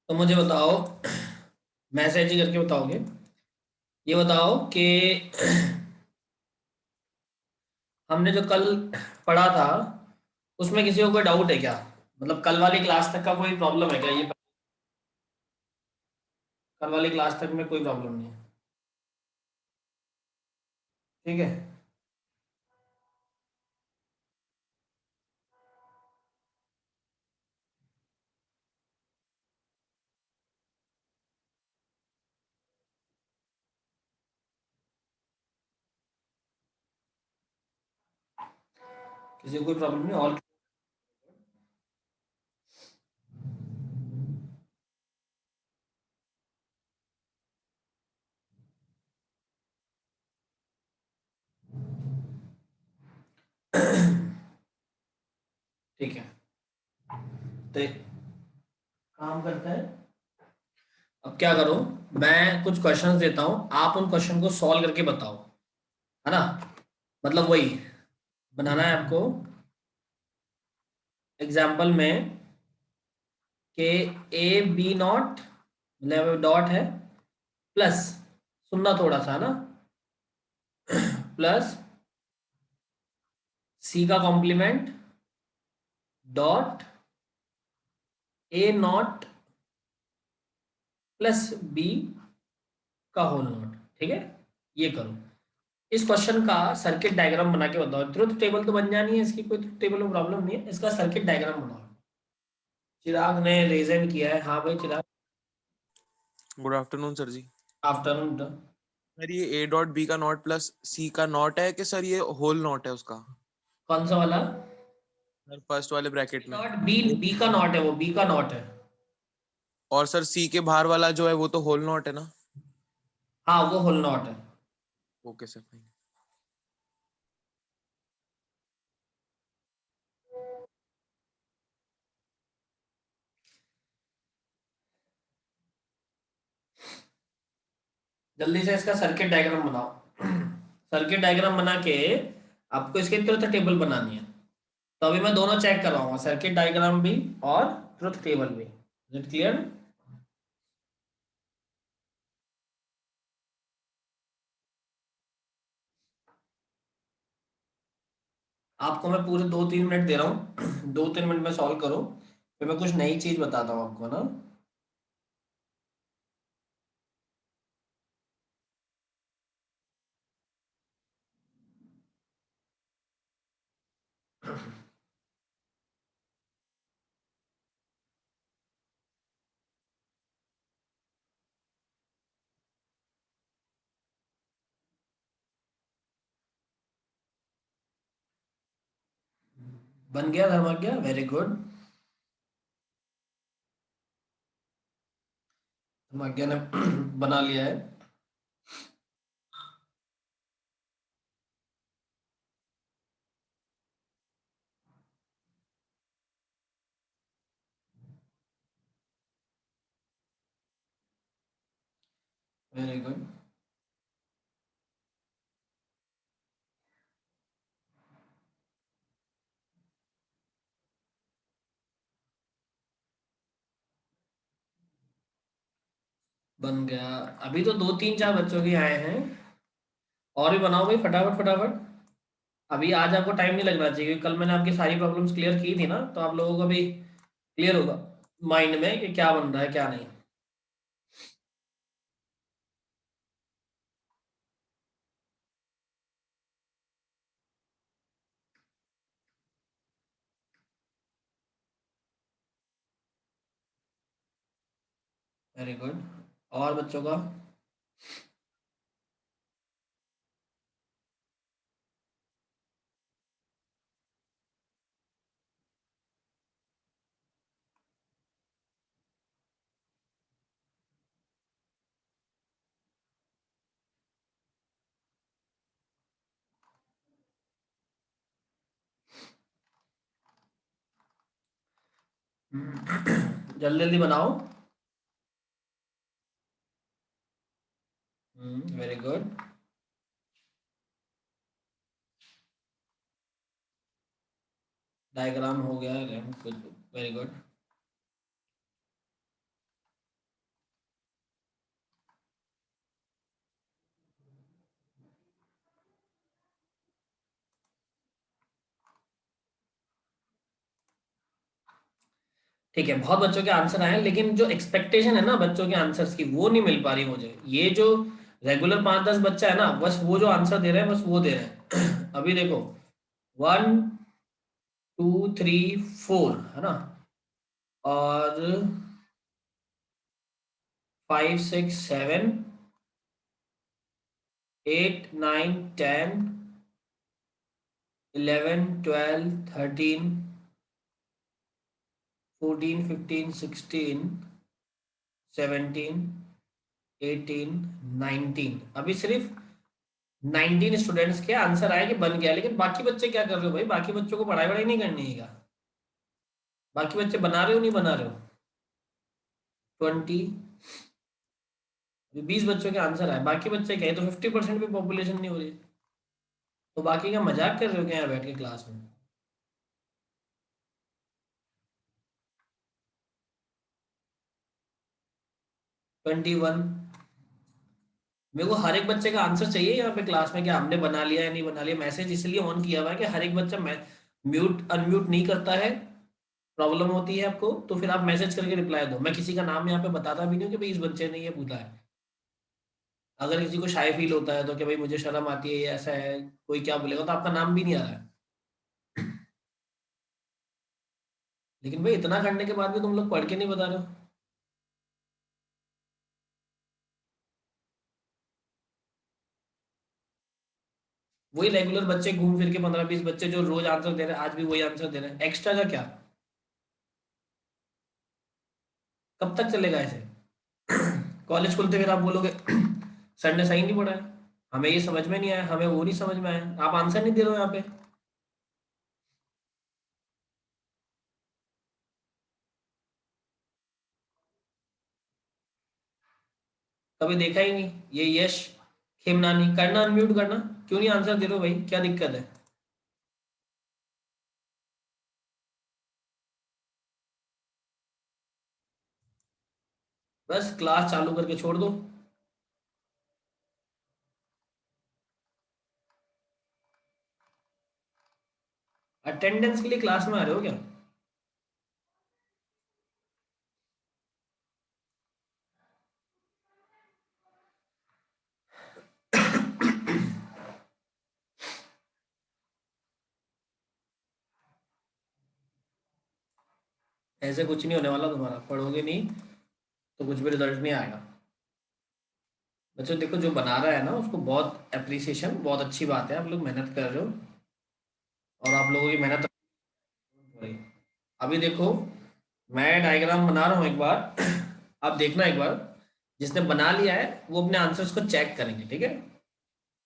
तो मुझे बताओ, मैसेज ही करके बताओगे। ये बताओ कि हमने जो कल पढ़ा था उसमें किसी को कोई डाउट है क्या? मतलब कल वाली क्लास तक का कोई प्रॉब्लम है क्या? ये कल वाली क्लास तक में कोई प्रॉब्लम नहीं है। ठीक है। किसी को कोई प्रॉब्लम नहीं और? ठीक है। तो एक काम करते हैं। अब क्या करो, मैं कुछ क्वेश्चंस देता हूँ, आप उन क्वेश्चन को सॉल्व करके बताओ। है ना? मतलब वही बनाना है आपको एग्जाम्पल में कि ए बी नॉट, मतलब डॉट है, प्लस, सुनना थोड़ा सा ना, प्लस सी का complement dot A not plus B का होल नॉट। ठीक है, ये करो। इस क्वेश्चन का सर्किट डायग्राम बना के बताओ। ट्रुथ टेबल तो बन जानी है इसकी, कोई ट्रुथ टेबल में प्रॉब्लम नहीं है। इसका सर्किट डायग्राम बनाओ। चिराग ने रेजेंट किया है। हाँ भाई चिराग। गुड आफ्टरनून सर जी। आफ्टरनून। सर ये ए डॉट बी का नॉट प्लस सी का नॉट है कि सर ये होल नॉट है उसका? कौन सा वाला? सर फर्स्ट वाले ब्रैकेट ए में। नॉट बी, बी का नॉट है, वो बी का नॉट है। और सर सी के बाहर वाला जो है वो तो होल नॉट है ना? हाँ वो होल नॉट है। Okay sir fine. जल्दी से इसका सर्किट डायग्राम बनाओ। सर्किट डायग्राम बना के आपको इसकी ट्रुथ टेबल बनानी है। तो अभी मैं दोनों चेक करवाऊंगा, सर्किट डायग्राम भी और ट्रुथ टेबल भी। Is it clear? आपको मैं पूरे 2-3 मिनट दे रहा हूँ। 2-3 मिनट में सॉल्व करो, फिर मैं कुछ नई चीज बताता हूँ आपको ना। बन गया धर्माज्ञा, वेरी गुड। धर्माज्ञा ने बना लिया है। Very good. बन गया। अभी तो 2-3-4 बच्चों के आए हैं। और भी बनाओ भाई, फटाफट फटाफट। अभी आज आपको टाइम नहीं लगना चाहिए, क्योंकि कल मैंने आपकी सारी प्रॉब्लम्स क्लियर की थी ना, तो आप लोगों को भी क्लियर होगा माइंड में कि क्या बन रहा है क्या नहीं। Very good. और बच्चों का? जल्दी जल्दी बनाओ। Very good. डायग्राम हो गया, वेरी गुड। ठीक है, बहुत बच्चों के आंसर आए हैं, लेकिन जो एक्सपेक्टेशन है ना बच्चों के आंसर्स की, वो नहीं मिल पा रही मुझे। ये जो रेगुलर 5-10 बच्चा है ना, बस वो जो आंसर दे रहे हैं बस वो दे रहे हैं। अभी देखो 1 2 3 4 है ना, और 5 6 7 8 9 10 11 12 13 14 15 16 17 18 19, अभी सिर्फ 19 स्टूडेंट्स के आंसर आए कि बन गया। लेकिन बाकी बच्चे क्या कर रहे हो भाई? बाकी बच्चों को पढ़ाई वढ़ाई नहीं करनी है क्या? बाकी बच्चे बना रहे हो नहीं बना रहे हो? 20, 20 बच्चों के आंसर आए, बाकी बच्चे क्या है? तो 50% भी पॉपुलेशन नहीं हो रही। तो बाकी का मजाक कर रहे हो क्या यहाँ बैठ के क्लास में? 21। मेरे को हर एक बच्चे का आंसर चाहिए यहाँ पे क्लास में कि हमने बना लिया या नहीं बना लिया। मैसेज इसलिए ऑन किया हुआ है कि हर एक बच्चा म्यूट अनम्यूट नहीं करता है, प्रॉब्लम होती है आपको, तो फिर आप मैसेज करके रिप्लाई दो। मैं किसी का नाम यहाँ पे बताता भी नहीं हूँ कि भाई इस बच्चे ने ये पूछा है। अगर किसी को शाय फील होता है तो कि भाई मुझे शर्म आती है, ये ऐसा है, कोई क्या बोलेगा, तो आपका नाम भी नहीं आ रहा है। लेकिन भाई इतना करने के बाद भी तुम लोग पढ़ के नहीं बता रहे हो। वही रेगुलर बच्चे घूम फिर के 15-20 बच्चे जो रोज आंसर दे रहे हैं, आज भी वही आंसर दे रहे हैं, एक्स्ट्रा का क्या? कब तक चलेगा ऐसे? कॉलेज खुलते फिर आप बोलोगे सर ने सही नहीं पढ़ाया, हमें ये समझ में नहीं आया, हमें वो नहीं समझ में आया। आप आंसर नहीं दे रहे हो यहाँ पे। कभी देखा ही नहीं ये यश खेमनानी? करना अनम्यूट करना। क्यों नहीं आंसर दे रहे हो भाई, क्या दिक्कत है? बस क्लास चालू करके छोड़ दो। अटेंडेंस के लिए क्लास में आ रहे हो क्या? ऐसे कुछ नहीं होने वाला तुम्हारा, पढ़ोगे नहीं तो कुछ भी रिजल्ट नहीं आएगा। बच्चों देखो, जो बना रहा है ना उसको बहुत अप्रिसिएशन, बहुत अच्छी बात है, आप लोग मेहनत कर रहे हो और आप लोगों की मेहनत हो रही। अभी देखो मैं डायग्राम बना रहा हूँ एक बार, आप देखना एक बार। जिसने बना लिया है वो अपने आंसर्स को चेक करेंगे, ठीक है?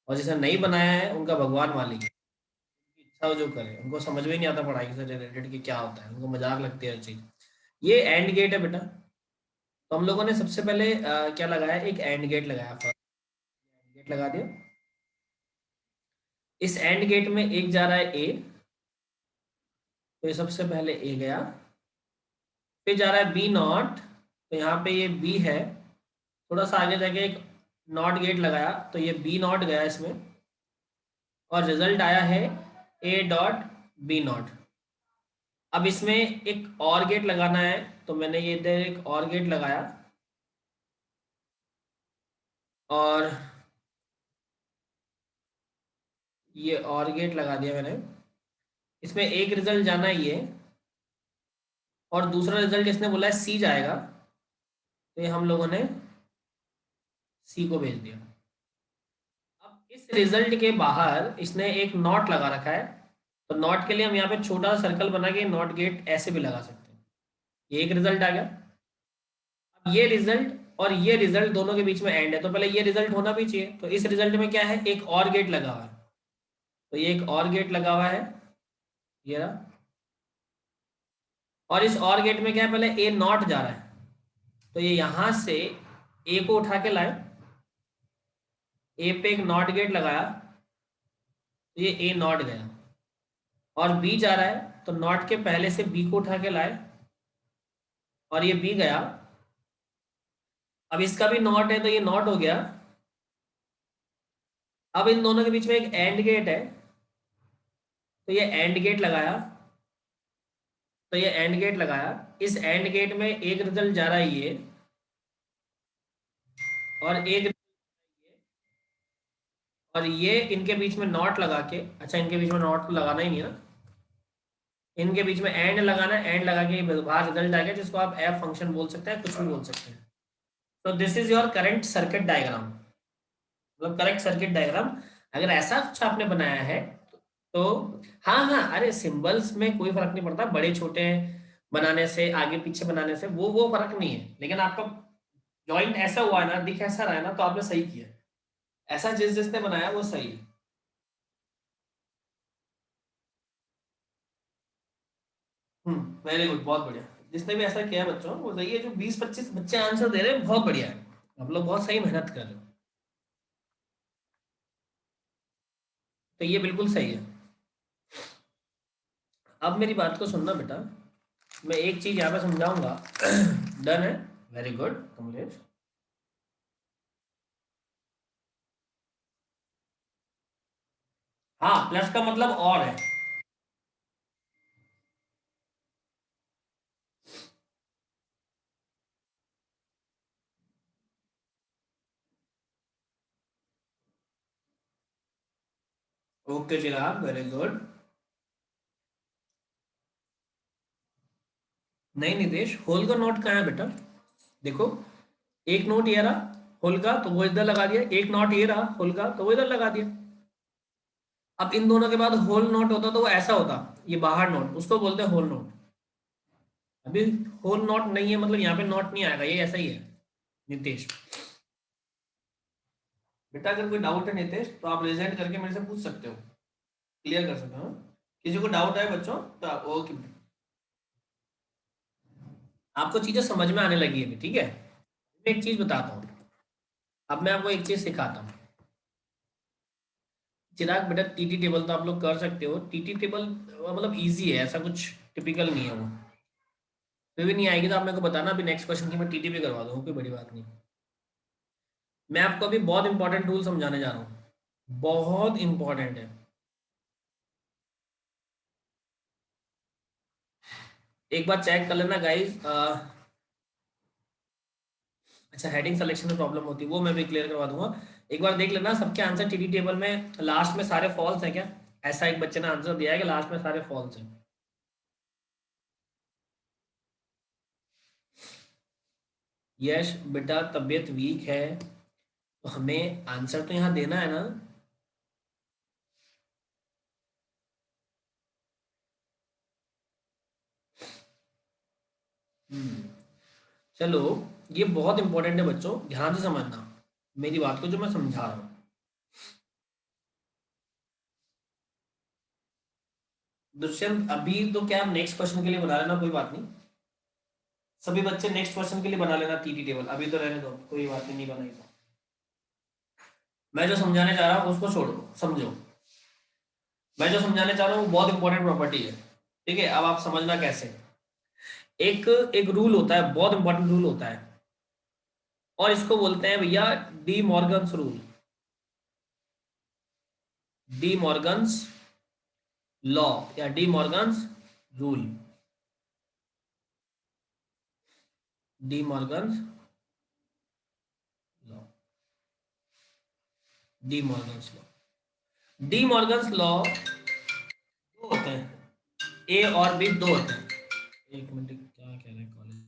और जिसने नहीं बनाया है उनका भगवान मालिक है, उनकी इच्छा हो जो करे। उनको समझ में नहीं आता पढ़ाई से रिलेटेड कि क्या होता है, उनको मजाक लगती है हर चीज। ये एंड गेट है बेटा। तो हम लोगों ने सबसे पहले क्या लगाया, एक एंड गेट लगाया, फर्स्ट गेट लगा दिया। इस एंड गेट में एक जा रहा है ए, तो ये सबसे पहले ए गया। फिर जा रहा है बी नॉट, तो यहाँ पे ये बी है। थोड़ा सा आगे जाके एक नॉट गेट लगाया, तो ये बी नॉट गया इसमें। और रिजल्ट आया है ए डॉट बी नॉट। अब इसमें एक और गेट लगाना है, तो मैंने ये इधर एक और गेट लगाया, और ये और गेट लगा दिया मैंने। इसमें एक रिजल्ट जाना है ये, और दूसरा रिजल्ट इसने बोला है सी जाएगा, तो ये हम लोगों ने सी को भेज दिया। अब इस रिजल्ट के बाहर इसने एक नॉट लगा रखा है, तो नॉट के लिए हम यहाँ पे छोटा सर्कल बना के नॉट गेट ऐसे भी लगा सकते हैं। ये एक रिजल्ट आ गया। अब ये रिजल्ट और ये रिजल्ट दोनों के बीच में एंड है, तो पहले ये रिजल्ट होना भी चाहिए। तो इस रिजल्ट में क्या है, एक और गेट लगा हुआ है, तो ये एक और गेट लगा हुआ है, ये रहा। और इस और गेट में क्या है, पहले ए नॉट जा रहा है, तो ये यहां से ए को उठा के लाए, ए पे एक नॉट गेट लगाया, तो ये ए नॉट गया। और बी जा रहा है, तो नॉट के पहले से बी को उठा के लाए, और ये बी गया। अब इसका भी नॉट है, तो ये नॉट हो गया। अब इन दोनों के बीच में एक एंड गेट है, तो ये एंड गेट लगाया, तो ये एंड गेट लगाया, इस एंड गेट में एक रिजल्ट जा रहा है ये, और एक, और ये इनके बीच में नॉट लगा के, अच्छा इनके बीच में नॉट तो लगाना ही नहीं है ना, इनके बीच में एंड लगाना है, एंड लगा के बाहर रिजल्ट आ गया, जिसको आप एफ फंक्शन बोल सकते हैं, कुछ भी बोल सकते हैं। तो this is your current circuit diagram, मतलब करेक्ट सर्किट डायग्राम। अगर ऐसा कुछ आपने बनाया है तो हाँ हाँ, अरे सिंबल्स में कोई फर्क नहीं पड़ता, बड़े छोटे बनाने से, आगे पीछे बनाने से, वो फर्क नहीं है, लेकिन आपका जॉइंट ऐसा हुआ है ना, दिख ऐसा रहा है ना, तो आपने सही किया। ऐसा जिसने बनाया वो सही है। वेरी गुड, बहुत बढ़िया। जिसने भी ऐसा किया बच्चों वो सही है, जो 20-25 बच्चे आंसर दे रहे हैं बहुत बढ़िया है, आप लोग बहुत सही मेहनत कर रहे हो, तो ये बिल्कुल सही है। अब मेरी बात को सुनना बेटा, मैं एक चीज यहाँ पे समझाऊंगा। डन है, वेरी गुड कमलेश। हाँ, प्लस का मतलब और है। ओके चिराग, वेरी गुड। नहीं नितेश, होल का नोट कहाँ है बेटा? देखो, एक नोट ये रहा होल का, तो वो इधर लगा दिया, एक नोट ये रहा होल का, तो वो इधर लगा दिया। अब इन दोनों के बाद होल नोट होता तो वो ऐसा होता, ये बाहर नोट, उसको बोलते हैं होल नोट। अभी होल नोट नहीं है, मतलब यहाँ पे नोट नहीं आएगा, ये ऐसा ही है नितेश। बेटा अगर कोई डाउट है नितेश, तो आप रिजेंट करके मेरे से पूछ सकते हो, क्लियर कर सकते हो, हाँ? किसी को डाउट है बच्चों तो ओके, आपको चीजें समझ में आने लगी है अभी, ठीक है। मैं एक चीज बताता हूँ, अब मैं आपको एक चीज सिखाता हूँ। चिराग बेटा, टीटी टेबल तो आप लोग कर सकते हो, टीटी टेबल मतलब इजी है, ऐसा कुछ टिपिकल नहीं है वो। फिर भी नहीं आएगी तो आप मेरे को बताना, अभी नेक्स्ट क्वेश्चन की मैं टीटी भी करवा दूँ, कोई बड़ी बात नहीं। मैं आपको अभी बहुत इंपॉर्टेंट रूल समझाने जा रहा हूँ, बहुत इंपॉर्टेंट है। एक बार चेक कर लेना गाइस। अच्छा, हेडिंग सिलेक्शन में प्रॉब्लम होती है, वो मैं भी क्लियर करवा दूंगा। एक बार देख लेना सबके आंसर टीटी टेबल में लास्ट में सारे फॉल्स हैं क्या? ऐसा एक बच्चे ने आंसर दिया है कि लास्ट में सारे फॉल्स हैं। यश बेटा, तबीयत वीक है, तो हमें आंसर तो यहाँ देना है ना। हम्म, चलो, ये बहुत इंपॉर्टेंट है बच्चों, ध्यान से समझना मेरी बात को जो मैं समझा रहा हूँ। दुष्यंत, अभी तो क्या नेक्स्ट क्वेश्चन के लिए बना लेना, कोई बात नहीं। सभी बच्चे नेक्स्ट क्वेश्चन के लिए बना लेना टीटी टेबल, अभी तो रहने दो, कोई बात नहीं, नहीं बनाई तो। मैं जो समझाने जा रहा हूँ उसको छोड़ो, समझो। मैं जो समझाने चाह रहा हूँ वो बहुत इंपॉर्टेंट प्रॉपर्टी है, ठीक है। अब आप समझना कैसे। एक एक रूल होता है, बहुत इंपॉर्टेंट रूल होता है, और इसको बोलते हैं भैया De Morgan's rule. De Morgan's law या De Morgan's rule. De Morgan's law, De Morgan's law, De Morgan's law दो होते हैं, ए और बी दो होते हैं। एक मिनट, क्या कह रहे हैं कॉलेज?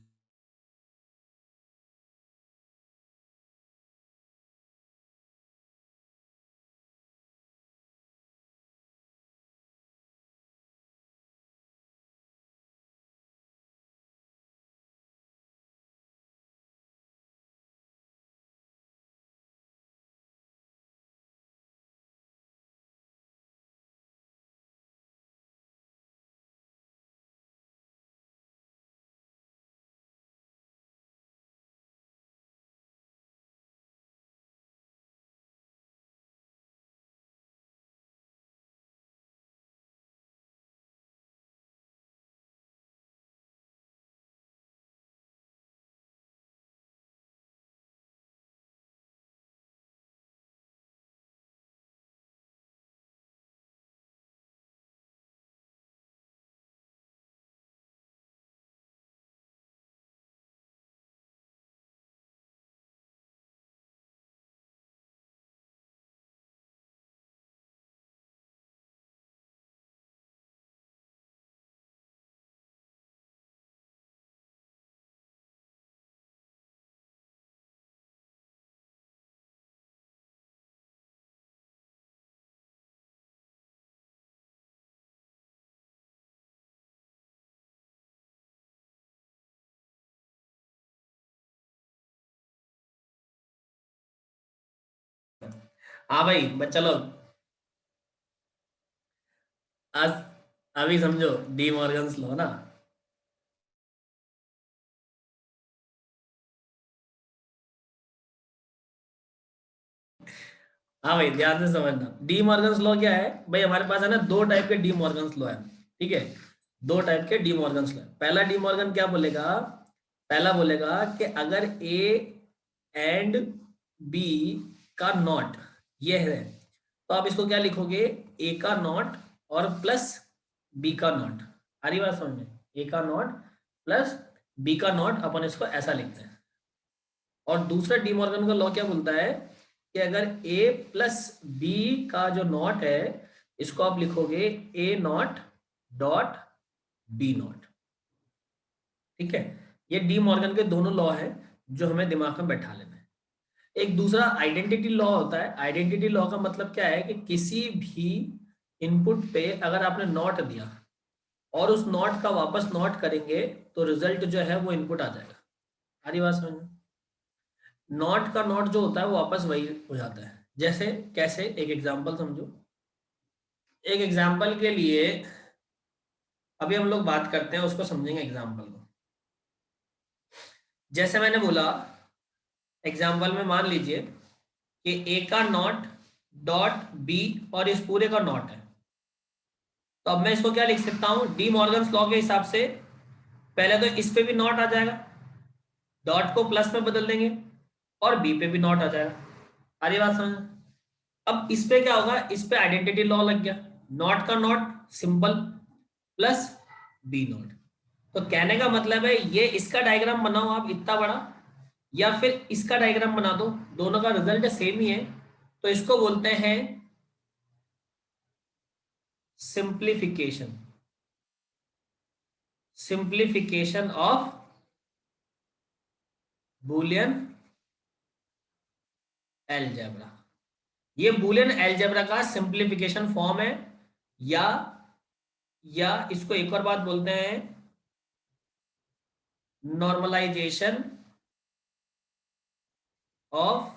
हाँ भाई बच्चा लोग, आज अभी समझो डी मॉर्गन्स लॉ ना। हाँ भाई ध्यान से समझना, डी मॉर्गन्स लॉ क्या है भाई, हमारे पास है ना दो टाइप के डी मॉर्गन्स लॉ है। ठीक है, दो टाइप के डी मॉर्गन्स लॉ। पहला डी मॉर्गन क्या बोलेगा, पहला बोलेगा कि अगर ए एंड बी का नॉट ये है, तो आप इसको क्या लिखोगे, ए का नॉट और प्लस बी का नॉट। आ रही बात समझ में, ए का नॉट प्लस बी का नॉट, अपन इसको ऐसा लिखते हैं। और दूसरा डी मॉर्गन का लॉ क्या बोलता है कि अगर ए प्लस बी का जो नॉट है, इसको आप लिखोगे ए नॉट डॉट बी नॉट। ठीक है, ये डी मॉर्गन के दोनों लॉ है जो हमें दिमाग में बैठा लेना है। एक दूसरा आइडेंटिटी लॉ होता है। आइडेंटिटी लॉ का मतलब क्या है कि किसी भी इनपुट पे अगर आपने नॉट दिया और उस नॉट का वापस नॉट करेंगे तो रिजल्ट जो है वो इनपुट आ जाएगा। सारी बात समझ में, नॉट का नॉट जो होता है वो वापस वही हो जाता है। जैसे कैसे, एक एग्जांपल समझो। एक एग्जांपल के लिए अभी हम लोग बात करते हैं, उसको समझेंगे एग्जांपल को। जैसे मैंने बोला एग्जांपल में, मान लीजिए कि ए का नॉट डॉट बी और इस पूरे का नॉट है, तो अब मैं इसको क्या लिख सकता हूं, डी मॉर्गन्स लॉ के हिसाब से पहले तो इस पे भी नॉट आ जाएगा, डॉट को प्लस में बदल देंगे और बी पे भी नॉट आ जाएगा। सारी बात समझ। अब इस पे क्या होगा, इस पे आइडेंटिटी लॉ लग गया, नॉट का not simple plus B not. तो कहने का मतलब है ये इसका डायग्राम बनाओ आप इतना बड़ा, या फिर इसका डायग्राम बना दो, दोनों का रिजल्ट सेम ही है, तो इसको बोलते हैं simplification. Simplification of Boolean algebra. ये बूलियन एलजेब्रा का सिंप्लीफिकेशन फॉर्म है, या इसको एक और बात बोलते हैं normalisation of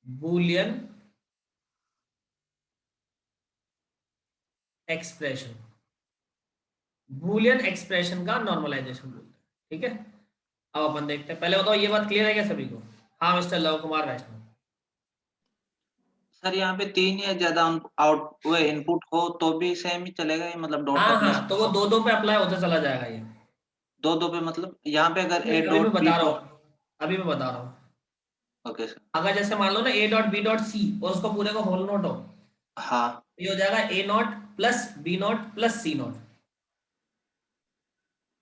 Boolean expression. Boolean expression का नॉर्मलाइजेशन बोलते हैं। ठीक है, अब अपन देखते हैं, पहले बताओ ये बात क्लियर है क्या सभी को। हाँ मिस्टर लव कुमार वैष्णव। सर यहाँ पे 3 या ज्यादा आउट वो इनपुट हो तो भी सेम ही चलेगा, ये मतलब डॉट का हाँ प्लस हाँ, तो वो दो दो पे अप्लाई होता चला जाएगा ये। दो दो पे, मतलब यहाँ पे अगर नहीं ए अभी मैं डॉट बी बता रहा डॉट। हूँ, अभी मैं बता रहा हूँ। Okay sir. अगर जैसे मान लो ना A dot B dot C और उसको पूरे का होल नोट हो, हाँ, तो ये हो जाएगा A not plus B not plus C not.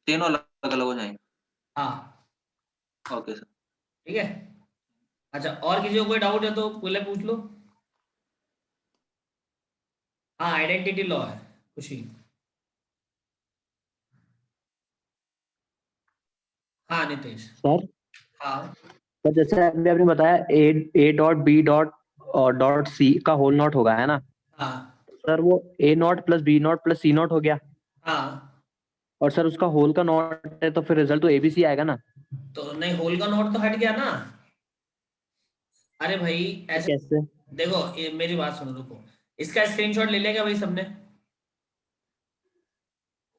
तीनों अलग अलग हो जाएंगे। हाँ ओके सर। ठीक है। अच्छा, और किसी को कोई डाउट है तो पहले पूछ लो। हाँ आइडेंटिटी लॉ है खुशी। हाँ नितेश। सर हाँ सर जैसे अभी आपने बताया ए डॉट बी डॉट और डॉट सी का होल नॉट होगा, है ना। हाँ सर वो A not plus B not plus C not हो गया, हाँ, और सर उसका होल का नॉट है तो फिर रिजल्ट तो एबीसी आएगा ना। तो नहीं होल का नोट तो हट गया ना। अरे भाई तो ऐसे कैसे? देखो, ये मेरी बात सुनो, रुको। इसका स्क्रीनशॉट ले लेगा भाई सबने,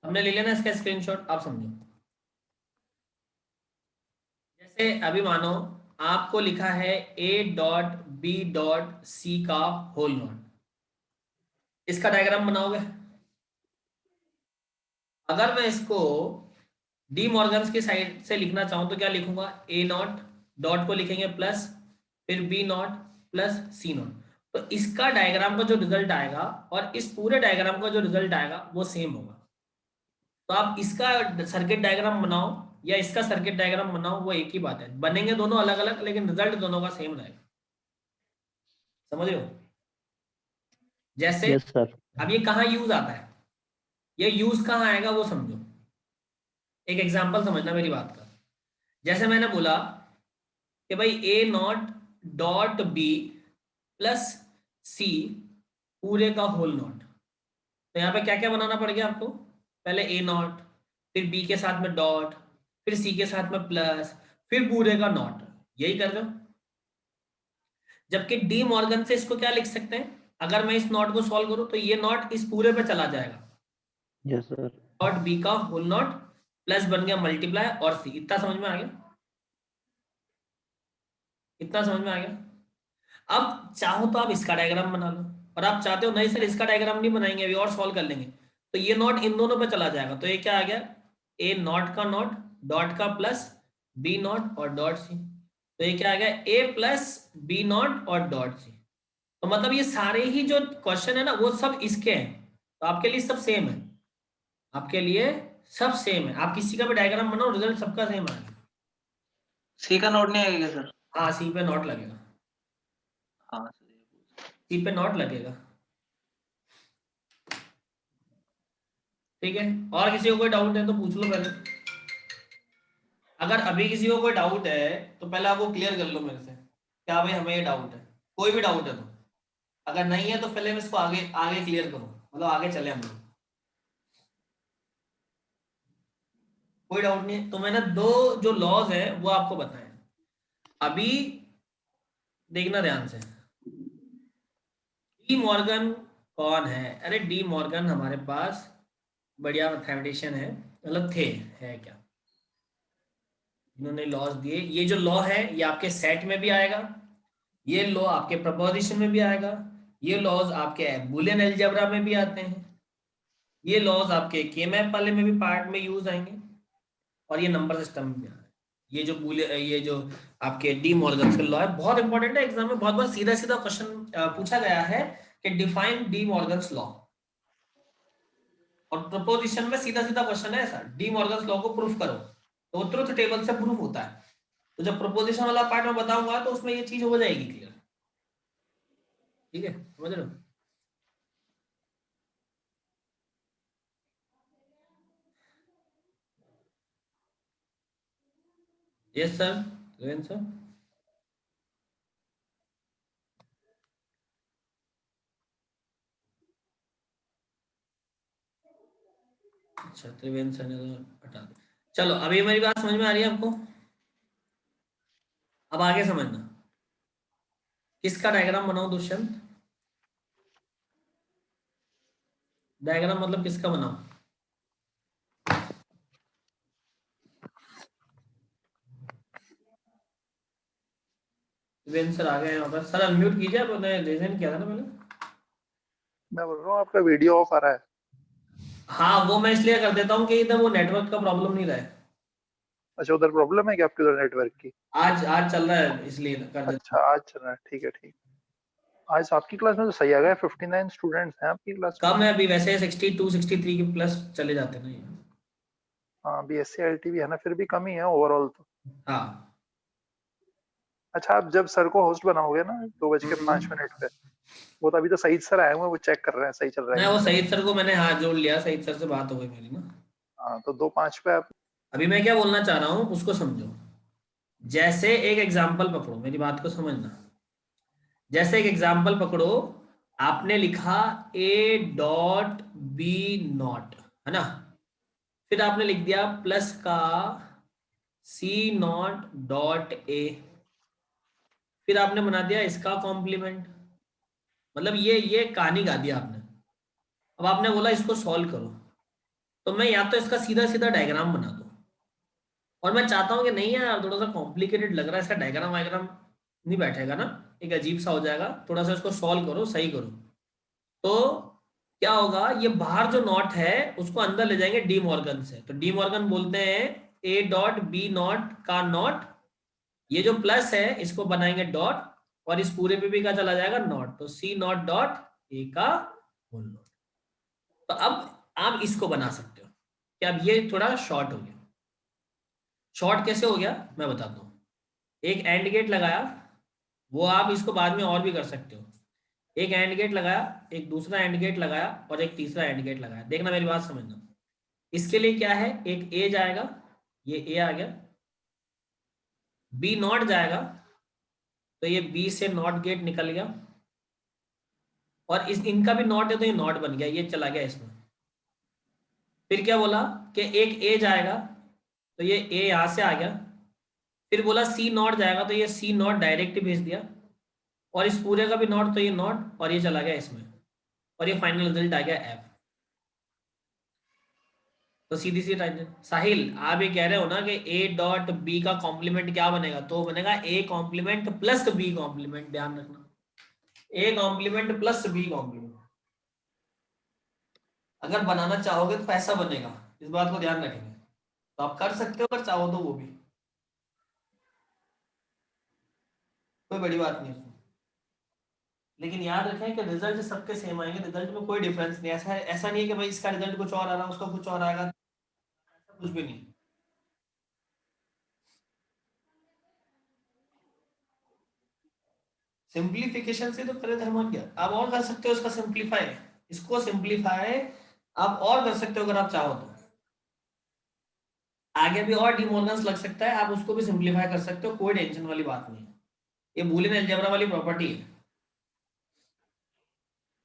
हमने ले लेना इसका स्क्रीनशॉट, आप समझो। जैसे अभी मानो आपको लिखा है A dot B dot C का होल नोट, इसका डायग्राम बनाओगे। अगर मैं इसको डी मॉर्गन्स की साइड से लिखना चाहूं तो क्या लिखूंगा, ए नॉट डॉट को लिखेंगे प्लस, फिर B not plus C not. तो इसका डायग्राम का जो रिजल्ट आएगा और इस पूरे डायग्राम का जो रिजल्ट आएगा वो सेम होगा। तो आप इसका सर्किट डायग्राम बनाओ या इसका सर्किट डायग्राम बनाओ, वो एक ही बात है, बनेंगे दोनों अलग अलग लेकिन रिजल्ट दोनों का सेम रहेगा। समझ रहे हो। जैसे यस सर। अब ये कहाँ यूज आता है, ये यूज कहाँ आएगा वो समझो। एक एग्जांपल समझना मेरी बात का। जैसे मैंने बोला कि भाई ए नॉट डॉट बी प्लस सी पूरे का होल नॉट, तो यहाँ पे क्या क्या बनाना पड़ गया आपको, पहले ए नॉट, फिर बी के साथ में डॉट, फिर सी के साथ में प्लस, फिर पूरे का नॉट। यही कर रहे हो। जबकि डी मॉर्गन से इसको क्या लिख सकते हैं, अगर मैं इस नॉट को सॉल्व करूं तो ये नॉट इस पूरे पे चला जाएगा, यस सर। नॉट बी का होल नॉट प्लस बन गया मल्टीप्लाई और सी। इतना समझ में आ गया, इतना समझ में आ गया। अब चाहो तो आप इसका डायग्राम बना लो, और आप चाहते हो नहीं सर इसका डायग्राम नहीं बनाएंगे अभी और सॉल्व कर लेंगे, तो ये नॉट इन दोनों पे चला जाएगा, तो ये क्या आ गया, ए नॉट का नॉट डॉट का प्लस बी नॉट और डॉट सी, तो ये क्या आ गया, ए प्लस बी नॉट और डॉट सी। तो मतलब ये सारे ही जो क्वेश्चन है ना वो सब इसके हैं, तो आपके लिए सब सेम है, आपके लिए सब सेम है, आप किसी का भी डायग्राम बनाओ रिजल्ट सबका सेम आएगा। सी का नोट नहीं आएगा सर? हाँ सी पे नॉट लगेगा, हाँ सी पे नॉट लगेगा, ठीक है। और किसी को कोई डाउट है तो पूछ लो पहले, अगर अभी किसी को कोई डाउट है तो पहले आप वो क्लियर कर लो मेरे से, क्या भाई हमें ये डाउट है, कोई भी डाउट है तो, अगर नहीं है तो पहले मैं इसको आगे आगे क्लियर करूँ, मतलब आगे चले हम लोग। कोई डाउट नहीं है तो मैंने दो जो लॉज है वो आपको बताए, अभी देखना ध्यान से। डी मॉर्गन कौन है, अरे डी मॉर्गन हमारे पास बढ़िया मैथमेटिशियन है, मतलब थे, है क्या, इन्होंने लॉज दिए। ये जो लॉ है ये आपके सेट में भी आएगा, ये लॉ आपके प्रपोजिशन में भी आएगा, ये लॉज आपके बूलियन अलजेब्रा में भी आते हैं, ये लॉज आपके के मैप वाले में भी पार्ट में यूज आएंगे, और ये नंबर सिस्टम में भी आएगा। ये जो ये जो आपके डी मॉर्गन का लॉ है बहुत इंपॉर्टेंट है, एग्जाम में बहुत बार सीधा सीधा क्वेश्चन पूछा गया है कि डिफाइन डी मॉर्गन्स लॉ, और प्रपोजिशन में सीधा सीधा क्वेश्चन है ऐसा, डी मॉर्गन्स लॉ को प्रूफ करो, तो वो ट्रुथ टेबल से प्रूफ होता है, तो जब प्रपोजिशन वाला पार्ट में बताऊंगा तो उसमें ये चीज हो जाएगी क्लियर, ठीक है, समझ रहे हो। Yes sir, Trivendra sir. अच्छा त्रिवेंद्र सर ने तो हटा दिया, चलो अभी मेरी बात समझ में आ रही है आपको, अब आगे समझना, किसका डायग्राम बनाओ दुष्यंत, डायग्राम मतलब किसका बनाओ, त्रिवेंद्र सर आ गए हैं वापस, सर अनम्यूट कीजिए, आपने रीजन किया था ना पहले। मैं बोल रहा हूँ आपका वीडियो ऑफ आ रहा है। हाँ वो मैं इसलिए कर देता हूँ कि इधर वो नेटवर्क का प्रॉब्लम नहीं रहा है, अच्छा, उधर प्रॉब्लम है क्या आपके उधर नेटवर्क की? आज चल रहा है इसलिए कर देता अच्छा आज चल रहा है, ठीक है ठीक। आज आपकी क्लास में तो सही आ गया, 59 स्टूडेंट्स हैं आपकी क्लास हूँ। में। कम है अभी वैसे 62 63 के प्लस चले जाते हैं ना ये। हाँ BSc-IIT भी है ना, फिर भी कम ही है ओवरऑल तो। हाँ अच्छा, आप जब सर को होस्ट बनाओगे ना 2:05 पे, वो तो अभी तो सईद सर आए हुए हैं, वो चेक कर रहे हैं सही चल रहा मैं है। वो सईद सर को मैंने हाथ जोड़ लिया, सईद सर से बात हो गई मेरी ना। हाँ तो 2:05 पे आप। अभी मैं क्या बोलना चाह रहा हूँ उसको समझो, जैसे एक एग्जाम्पल पकड़ो, मेरी बात को समझना, जैसे एक एग्जाम्पल पकड़ो, आपने लिखा ए डॉट बी नॉट, है ना, फिर आपने लिख दिया प्लस का सी नॉट डॉट ए, फिर आपने बना दिया इसका कॉम्प्लीमेंट, मतलब ये कहानी गा दिया आपने। अब आपने बोला इसको सॉल्व करो, तो मैं या तो इसका सीधा सीधा डायग्राम बना दूं, और मैं चाहता हूं कि नहीं यार थोड़ा सा कॉम्प्लिकेटेड लग रहा है, इसका डायग्राम वायग्राम नहीं बैठेगा ना, एक अजीब सा हो जाएगा, थोड़ा सा इसको सॉल्व करो, सही करो। तो क्या होगा, ये बाहर जो नॉट है उसको अंदर ले जाएंगे डी मॉर्गन से, तो डी मॉर्गन बोलते हैं ए डॉट बी नॉट का नॉट, ये जो प्लस है इसको बनाएंगे डॉट, और इस पूरे पे भी क्या चला जाएगा नॉट, तो सी नॉट डॉट ए का होल नॉट। तो अब आप इसको बना सकते हो कि अब ये थोड़ा शॉर्ट हो गया, शॉर्ट कैसे हो गया मैं बताता हूँ, एक एंड गेट लगाया, वो आप इसको बाद में और भी कर सकते हो, एक एंड गेट लगाया, एक दूसरा एंड गेट लगाया, और एक तीसरा एंड गेट लगाया, देखना मेरी बात समझना, इसके लिए क्या है, एक ए जाएगा, ये ए आ गया, बी नॉट जाएगा, तो ये बी से नॉट गेट निकल गया, और इस इनका भी नॉट है तो ये नॉट बन गया, ये चला गया इसमें। फिर क्या बोला कि एक ए जाएगा, तो ये ए यहां से आ गया, फिर बोला सी नॉट जाएगा, तो ये सी नॉट डायरेक्ट भेज दिया, और इस पूरे का भी नॉट, तो ये नॉट और ये चला गया इसमें, और ये फाइनल रिजल्ट आ गया एफ। तो सीधी सी टाइटेंट। साहिल आप ये कह रहे हो ना कि ए डॉट बी का कॉम्प्लीमेंट क्या बनेगा, तो बनेगा A complement plus B complement, ध्यान रखना, A complement plus B complement. अगर बनाना चाहोगे तो ऐसा बनेगा, इस बात को ध्यान रखेंगे। तो आप कर सकते हो अगर चाहो तो, वो भी कोई बड़ी बात नहीं उसमें। लेकिन याद रखें कि रिजल्ट सबके सेम आएंगे, रिजल्ट में कोई डिफरेंस नहीं। ऐसा नहीं है कि भाई इसका रिजल्ट कुछ और आ रहा है उसका कुछ और आएगा, ऐसा कुछ भी नहीं। सिंप्लीफिकेशन से तो करे धर्म क्या, आप और कर सकते हो इसका सिंप्लीफाई, इसको सिंप्लीफाई आप और कर सकते हो अगर आप चाहो तो। आगे भी और डिमोर्गन्स लग सकता है, आप उसको भी सिंप्लीफाई कर सकते हो, कोई टेंशन वाली बात नहीं है, ये बूलियन अलजेब्रा वाली प्रॉपर्टी है।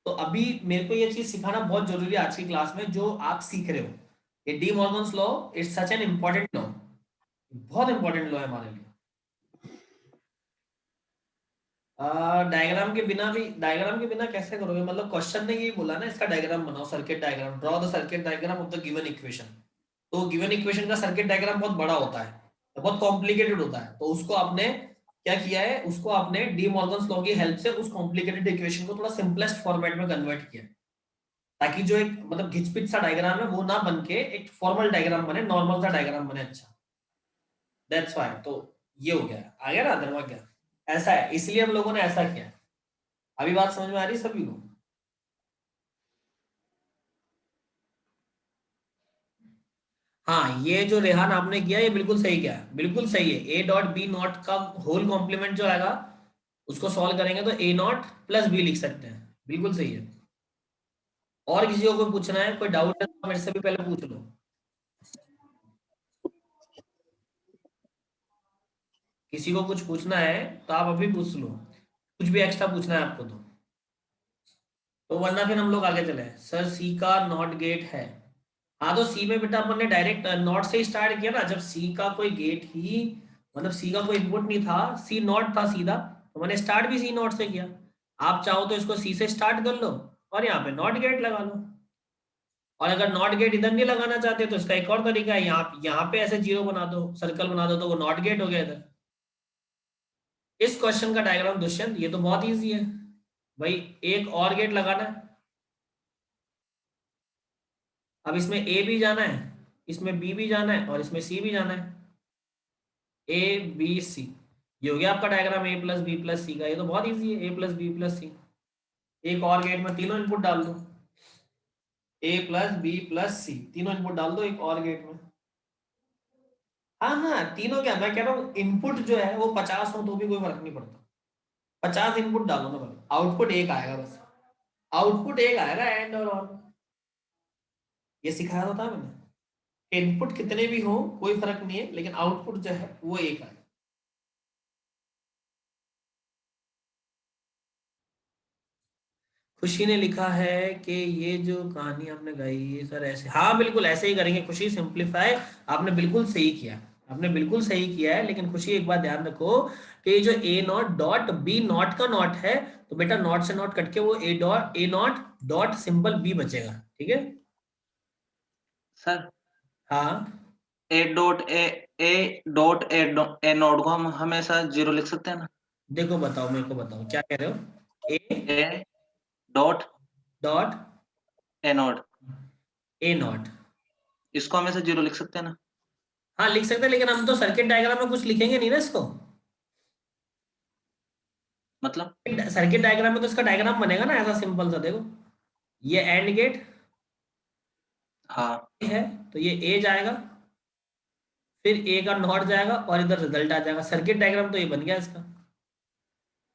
तो अभी मेरे को ये चीज सिखाना बहुत जरूरी है आज की क्लास में, जो आप सीख रहे हो। ये D Morgan's law, it's such an important law, बहुत इंपॉर्टेंट लॉ है हमारे लिए। डायग्राम के बिना कैसे करोगे, मतलब क्वेश्चन ने ये बोला ना इसका डायग्राम बनाओ, circuit diagram, draw the circuit diagram of the given equation. तो गिवन इक्वेशन का सर्किट डायग्राम बहुत बड़ा होता है, बहुत कॉम्प्लिकेटेड होता है, तो उसको आपने क्या किया है, उसको आपने डी मॉर्गन्स लॉ की हेल्प से उस कॉम्प्लिकेटेड इक्वेशन को थोड़ा सिंपलेस्ट फॉर्मेट में कन्वर्ट किया, ताकि जो एक मतलब घिचपिच सा डायग्राम है वो ना बन के एक फॉर्मल डायग्राम बने, नॉर्मल सा डायग्राम बने। अच्छा, दैट्स व्हाई। तो ये हो गया, आ गया ना दिमाग, क्या ऐसा है, इसलिए हम लोगों ने ऐसा किया। अभी बात समझ में आ रही है सभी को? हाँ, ये जो रेहान आपने किया ये बिल्कुल सही किया, बिल्कुल सही है। ए डॉट बी नॉट का होल कॉम्प्लीमेंट जो आएगा उसको सॉल्व करेंगे तो ए नॉट प्लस बी लिख सकते हैं, बिल्कुल सही है। और किसी को कोई पूछना है, कोई डाउट है तो मेरे से भी पहले पूछ लो। किसी को कुछ पूछना है तो आप अभी पूछ लो, कुछ भी एक्स्ट्रा पूछना है आपको तो वरना फिर हम लोग आगे चले। सर सी का नॉट गेट है, हाँ तो सी में बेटा अपन ने डायरेक्ट नॉट से स्टार्ट किया ना, जब सी का कोई गेट ही मतलब सी का कोई इनपुट नहीं था, सी नॉट था सीधा, तो मैंने स्टार्ट भी सी नॉट से किया। आप चाहो तो इसको सी से स्टार्ट कर लो और यहाँ पे नॉट गेट लगा लो, और अगर नॉट गेट इधर नहीं लगाना चाहते तो इसका एक और तरीका है, यहाँ पे ऐसे जीरो बना दो, सर्कल बना दो, तो वो नॉट गेट हो गया इधर। इस क्वेश्चन का डायग्राम दुष्यंत, ये तो बहुत ईजी है भाई, एक और गेट लगाना है। अब इसमें ए भी जाना है, इसमें बी भी जाना है और इसमें सी भी जाना है, ए बी सी, ये हो गया आपका diagram A plus B plus C का। ये तो बहुत इजी है, A plus B plus C. एक और गेट में तीनों इनपुट डाल दो, A plus B plus C, तीनों इनपुट डाल दो एक और गेट में। हाँ हाँ, तीनों क्या, मैं कह रहा हूँ इनपुट जो है वो 50 हो तो भी कोई फर्क नहीं पड़ता, 50 इनपुट डालो ना भाई, आउटपुट एक आएगा बस, आउटपुट एक आएगा, एंड और ऑन। ये सिखाया था मैंने, इनपुट कितने भी हो कोई फर्क नहीं है, लेकिन आउटपुट जो है वो एक आएगा। खुशी ने लिखा है कि ये जो कहानी आपने गाई है सर ऐसे, हाँ बिल्कुल ऐसे ही करेंगे खुशी, सिंप्लीफाई। आपने बिल्कुल सही किया, आपने बिल्कुल सही किया है, लेकिन खुशी एक बात ध्यान रखो कि ये जो ए नॉट डॉट बी नॉट का नॉट है, तो बेटा नॉट से नॉट कट के वो A not dot symbol B बचेगा, ठीक है? सर हाँ ए डॉट ए नोड को हम हमेशा 0 लिख सकते हैं ना? देखो बताओ, मेरे को बताओ क्या कह रहे हो, A A dot dot A not, A not, इसको हमेशा 0 लिख सकते हैं ना? हाँ लिख सकते हैं, लेकिन हम तो सर्किट डायग्राम में कुछ लिखेंगे नहीं ना इसको। मतलब सर्किट डायग्राम में तो इसका डायग्राम बनेगा ना ऐसा सिंपल सा, देखो ये एंड गेट हाँ है तो ये ए जाएगा, फिर ए का नॉट जाएगा और इधर रिजल्ट आ जाएगा, सर्किट डायग्राम तो ये बन गया इसका।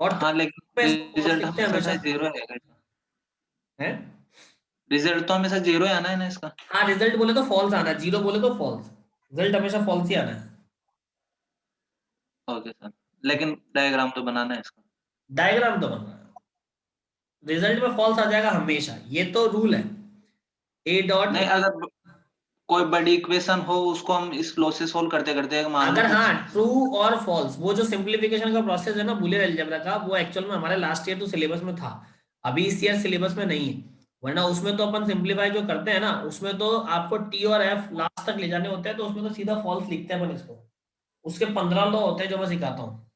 और हाँ, लेकिन रिजल्ट लिखते हैं हमेशा हमेशा 0 है, है। रिजल्ट तो हमेशा 0 आना है ना इसका? हाँ रिजल्ट बोले तो फॉल्स आना है, जीरो बोले तो फॉल्स, रिजल्ट हमेशा फॉल्स ही आना है। ओके सर, लेकिन डायग्राम तो बनाना है इसका। डायग्राम तो बनना है, रिजल्ट में फॉल्स आ जाएगा हमेशा, ये तो रूल है। ए डॉट नहीं, अगर कोई बड़ी इक्वेशन हो उसको हम इस लॉ से सोल्व करते करते मान लो अगर कुछ हाँ ट्रू और फॉल्स, वो जो सिंप्लीफिकेशन का प्रोसेस है ना बूलियन अलजेब्रा का, वो एक्चुअल में हमारे लास्ट ईयर तो सिलेबस में था, अभी इस ईयर सिलेबस में नहीं है। वरना उसमें तो अपन सिंप्लीफाई जो करते हैं ना, उसमें तो आपको टी और एफ लास्ट तक ले जाने होते हैं, तो उसमें तो सीधा फॉल्स लिखते हैं अपन इसको। उसके 15 लॉ होते हैं जो मैं सिखाता हूँ।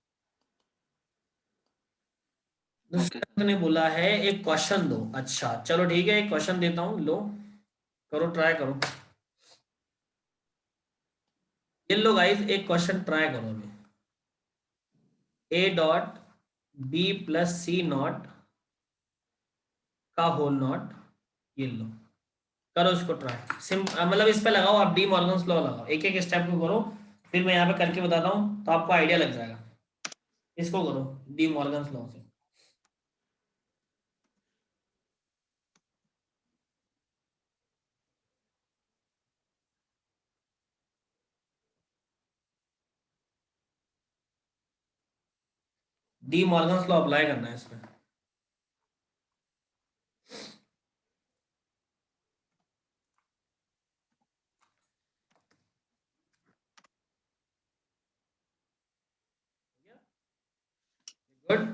ओके दुष्यंत ने बोला है एक क्वेश्चन दो। अच्छा चलो ठीक है, एक क्वेश्चन देता हूँ, लो करो, ट्राई करो। ये लो गाइस, एक क्वेश्चन ट्राई करो अभी। A dot B plus C not का होल नॉट, ये लो, करो इसको ट्राई। मतलब इस पे लगाओ आप, डी मॉर्गन्स लॉ लगाओ, एक एक स्टेप को करो, फिर मैं यहाँ पे करके बताता हूँ तो आपको आइडिया लग जाएगा। इसको करो डी मॉर्गन्स लॉ से। डी मॉर्गन्स लॉ अप्लाई करना है इसमें। गुड।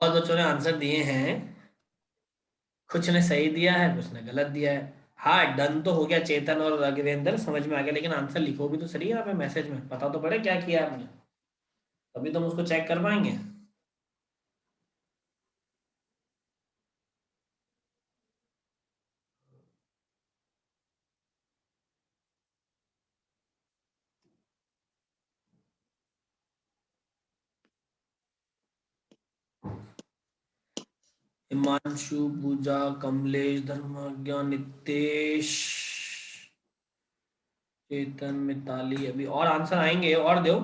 बहुत बच्चों ने आंसर दिए हैं, कुछ ने सही दिया है, कुछ ने गलत दिया है। हाँ डन तो हो गया, चेतन और राघवेंद्र समझ में आ गया, लेकिन आंसर लिखो भी तो सही यहाँ पे मैसेज में, पता तो पड़े क्या किया आपने, तभी तो हम उसको चेक कर पाएंगे। हिमांशु, पूजा, कमलेश, धर्मज्ञ, नितेश, चेतन, मिताली, अभी और आंसर आएंगे, और दो,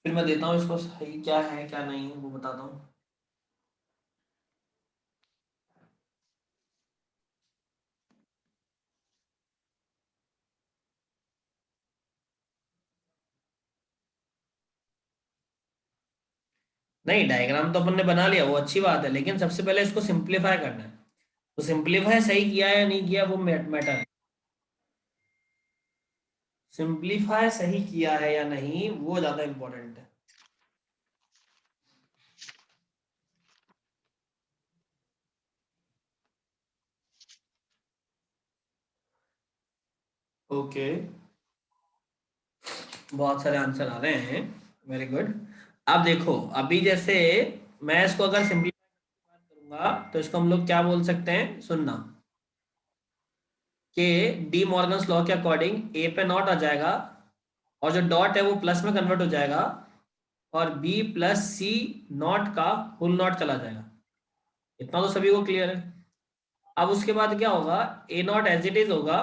फिर मैं देता हूँ इसको सही क्या है क्या नहीं है वो बताता हूँ। नहीं डायग्राम तो अपन ने बना लिया, वो अच्छी बात है, लेकिन सबसे पहले इसको सिंप्लीफाई करना है। तो सिंप्लीफाई सही किया है या नहीं किया वो मैटर है। सिंप्लीफाई सही किया है या नहीं वो ज्यादा इंपॉर्टेंट है। ओके, बहुत सारे आंसर आ रहे हैं, वेरी गुड। अब देखो, अभी जैसे मैं इसको अगर सिंप्लीफाई करूंगा तो इसको हम लोग क्या बोल सकते हैं, सुनना, कि डी मॉर्गन्स लॉ के अकॉर्डिंग ए पे नॉट आ जाएगा, और जो डॉट है वो प्लस में कन्वर्ट हो जाएगा, और बी प्लस सी नॉट का होल नॉट चला जाएगा। इतना तो सभी को क्लियर है। अब उसके बाद क्या होगा, ए नॉट एज इट इज होगा,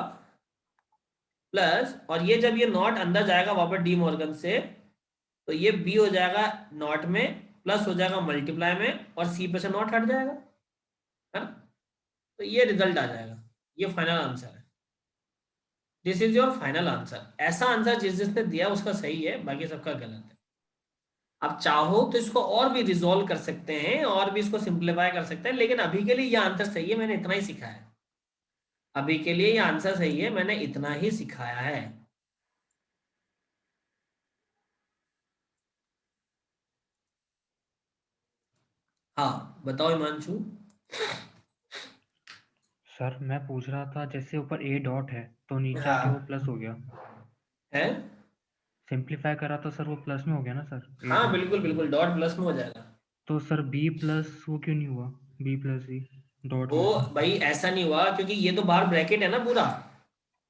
प्लस, और ये जब ये नॉट अंदर जाएगा वापस डी मॉर्गन से, तो ये बी हो जाएगा नॉट में, प्लस हो जाएगा मल्टीप्लाई में, और सी पे से नॉट हट जाएगा, है ना। तो ये रिजल्ट आ जाएगा, ये फाइनल आंसर है। This is your final answer. ऐसा आंसर जिसने दिया उसका सही है, बाकी सबका गलत है। आप चाहो तो इसको और भी रिजोल्व कर सकते हैं, और भी इसको सिंप्लीफाई कर सकते हैं, लेकिन अभी के लिए ये आंसर सही है, मैंने इतना ही सिखाया है। अभी के लिए ये आंसर सही है, मैंने इतना ही सिखाया है। हाँ बताओ हिमांशु। सर मैं पूछ रहा था, जैसे ऊपर ए डॉट है तो नीचे आके वो हाँ प्लस हो गया, है, सिंप्लीफाई करा तो सर वो प्लस में हो गया ना सर, ए हाँ डॉट। बिल्कुल बिल्कुल, डॉट प्लस में हो जाएगा। तो सर बी प्लस वो क्यों नहीं हुआ, बी प्लस सी डॉट वो में। भाई ऐसा नहीं हुआ, क्योंकि ये तो बाहर ब्रैकेट है ना पूरा,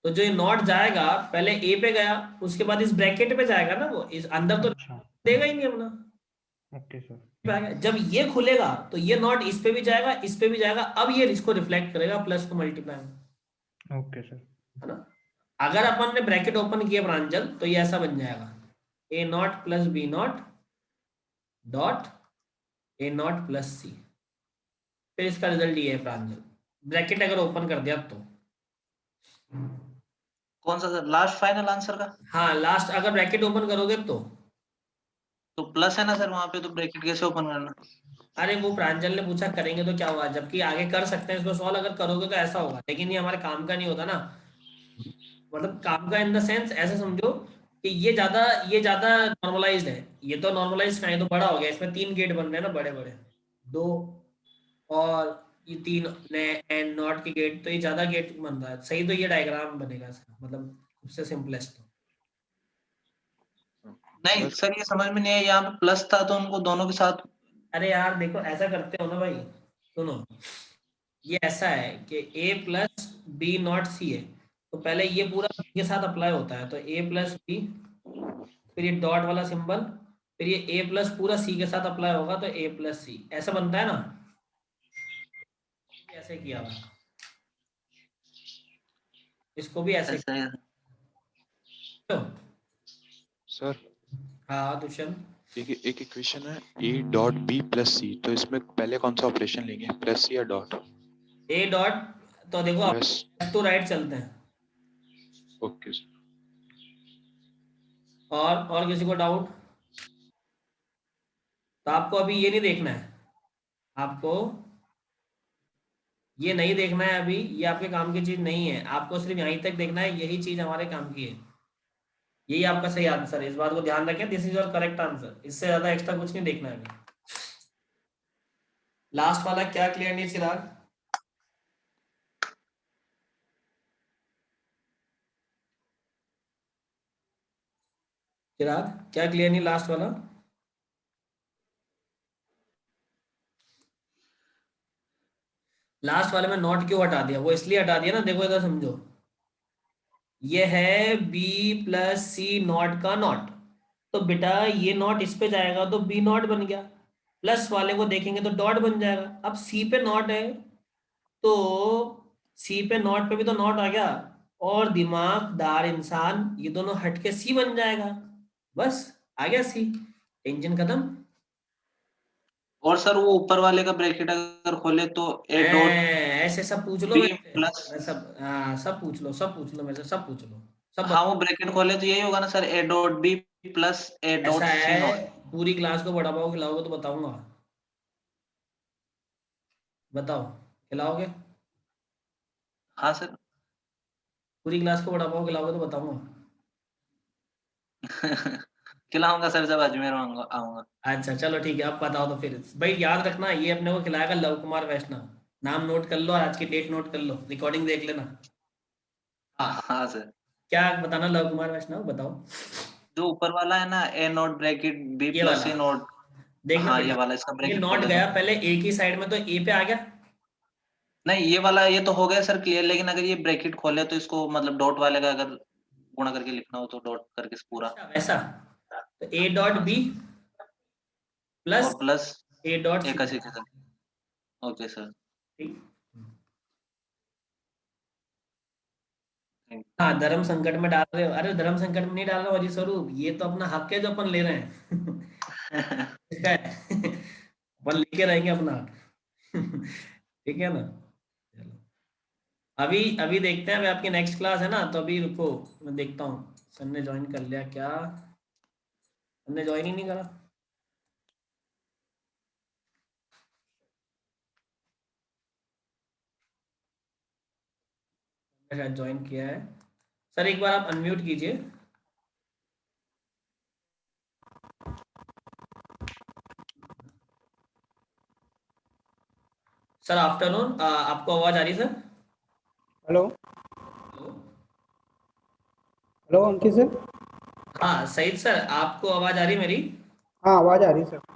तो जो ये नॉट जाएगा पहले ए पे गया, उसके बाद इस ब्रैकेट पे जाएगा ना, वो इस अंदर तो अच्छा, देगा ही नहीं अपना। Okay sir. जब ये खुलेगा तो ये नॉट इस पे भी जाएगा, इस पे भी जाएगा, अब ये इसको रिफ्लेक्ट करेगा प्लस को मल्टीप्लाई में, ओके सर। है ना। अगर अपन ने ब्रैकेट ओपन किया प्रांजल, तो ये ऐसा बन जाएगा, A not plus B not dot A not plus C, फिर इसका रिजल्ट ये है प्रांजल, ब्रैकेट अगर ओपन कर दिया तो। कौन सा सर, लास्ट फाइनल आंसर का? हाँ लास्ट, अगर ब्रैकेट ओपन करोगे तो प्लस है ना सर वहां पे, तो ब्रैकेट कैसे ओपन करना? अरे वो प्रांजल ने पूछा करेंगे तो क्या हुआ, जबकि आगे कर सकते हैं इसको सॉल्व, अगर करोगे तो ऐसा होगा, लेकिन ये हमारे काम का नहीं होता ना। मतलब काम का इन द सेंस ऐसे समझो कि ये ज्यादा नॉर्मलाइज्ड है, ये तो नॉर्मलाइज्ड नहीं, तो बड़ा हो गया, इसमें 3 गेट बन रहे हैं ना बड़े बड़े, 2 और ये 3 नए एंड नॉट के गेट, तो ये ज्यादा गेट बन रहा है सही, तो ये डायग्राम बनेगा सर, मतलब सबसे सिंपलेस्ट। नहीं सर ये समझ में नहीं है, यहाँ पे प्लस था तो उनको दोनों के साथ। अरे यार देखो ऐसा करते हो ना भाई, सुनो, ये ऐसा है कि a प्लस बी नॉट सी है, तो पहले ये पूरा b के साथ अप्लाई होता है, तो a प्लस बी, फिर ये डॉट वाला सिंबल, फिर ये a प्लस पूरा c के साथ अप्लाई होगा, तो a प्लस सी ऐसा बनता है ना, ऐसे किया हुआ, इसको भी ऐसे ऐसा है। किया। सर हाँ दुष्यंत, एक इक्वेशन है a डॉट b प्लस सी, तो इसमें पहले कौन सा ऑपरेशन लेंगे, प्लस या डॉट? a डॉट, तो देखो प्लस। लेफ्ट टू राइट चलते हैं, ओके सर। और किसी को डाउट? तो आपको अभी ये नहीं देखना है, आपको ये नहीं देखना है अभी, ये आपके काम की चीज नहीं है, आपको सिर्फ यहीं तक देखना है, यही चीज हमारे काम की है, यही आपका सही आंसर है, इस बात को ध्यान रखें, this is your correct answer, इससे ज्यादा एक्स्ट्रा कुछ नहीं देखना है अभी। लास्ट वाला क्या क्लियर नहीं चिराग? चिराग क्या क्लियर नहीं लास्ट वाला? लास्ट वाले में नॉट क्यों हटा दिया? वो इसलिए हटा दिया ना, देखो इधर समझो, ये है b प्लस सी नॉट का नॉट, तो बेटा ये नॉट इस पे जाएगा तो b नॉट बन गया, प्लस वाले को देखेंगे तो डॉट बन जाएगा, अब c पे नॉट है तो c पे नॉट पे भी तो नॉट आ गया, और दिमागदार इंसान ये दोनों हट के c बन जाएगा, बस आ गया c, टेंशन खत्म। और सर वो ऊपर वाले का ब्रैकेट अगर खोले तो a डॉट ऐसे सब पूछ लो b मेरे से, प्लस, मैं सब हाँ सब पूछ लो, सब पूछ लो मेरे से, सब पूछ लो, सब हाँ वो ब्रैकेट खोले तो यही होगा ना sir, a dot b plus a dot ऐसा c है, नॉट। पूरी क्लास को बड़ा पाव खिलाओगे तो बताऊंगा, बताओ खिलाओगे? हाँ सर। पूरी क्लास को बड़ा पाव खिलाओगे तो बताऊंगा। खिलाऊंगा सर जब अजमेर आऊंगा आऊंगा। अच्छा चलो ठीक है, अब बताओ तो फिर भाई, याद रखना ये अपने को खिलाएगा लव कुमार वैष्णव, नाम नोट कर लो और आज की डेट नोट कर लो, रिकॉर्डिंग देख लेना। हाँ हाँ सर। क्या बताना लव कुमार वैष्णव, बताओ। जो ऊपर वाला है ना, a नॉट ब्रैकेट b ये प्लस वाला c नॉट। देखना हाँ ये बेटा, वाला, इसका ये ब्रैकेट नॉट खोले तो गया पहले एक ही साइड में, तो ए पे आ गया। नहीं, ये वाला ये तो हो गया सर क्लियर, लेकिन अगर ये ब्रैकेट खोले तो इसको मतलब डॉट वाले का अगर गुणा करके लिखना हो तो डॉट करके पूरा। अच्छा वैसा, तो ए डॉट हाँ बी सर। प्लस और प्लस ए डॉट एक सी। ऐसे सर। Okay sir. ठीक। थैंक हाँ धर्म संकट में डाल रहे हो, अरे धर्म संकट में नहीं डाल रहा हूँ अजी स्वरूप, ये तो अपना हक है जो अपन ले रहे हैं। यू। इसका है। अपन लेके रहेंगे अपना हक। ठीक है ना, चलो अभी अभी देखते हैं, अभी आपकी नेक्स्ट क्लास है ना, तो अभी रुको मैं देखता हूँ सर ने ज्वाइन कर लिया क्या, सर ने ज्वाइन ही नहीं करा। शायद ज्वाइन किया है सर, एक बार आप अनम्यूट कीजिए। सर आफ्टरनून, आपको आवाज आ रही है सर? हेलो हेलो, हेलो अंकित सर। हाँ सईद सर आपको आवाज आ रही है मेरी? हाँ आवाज़ आ रही है सर।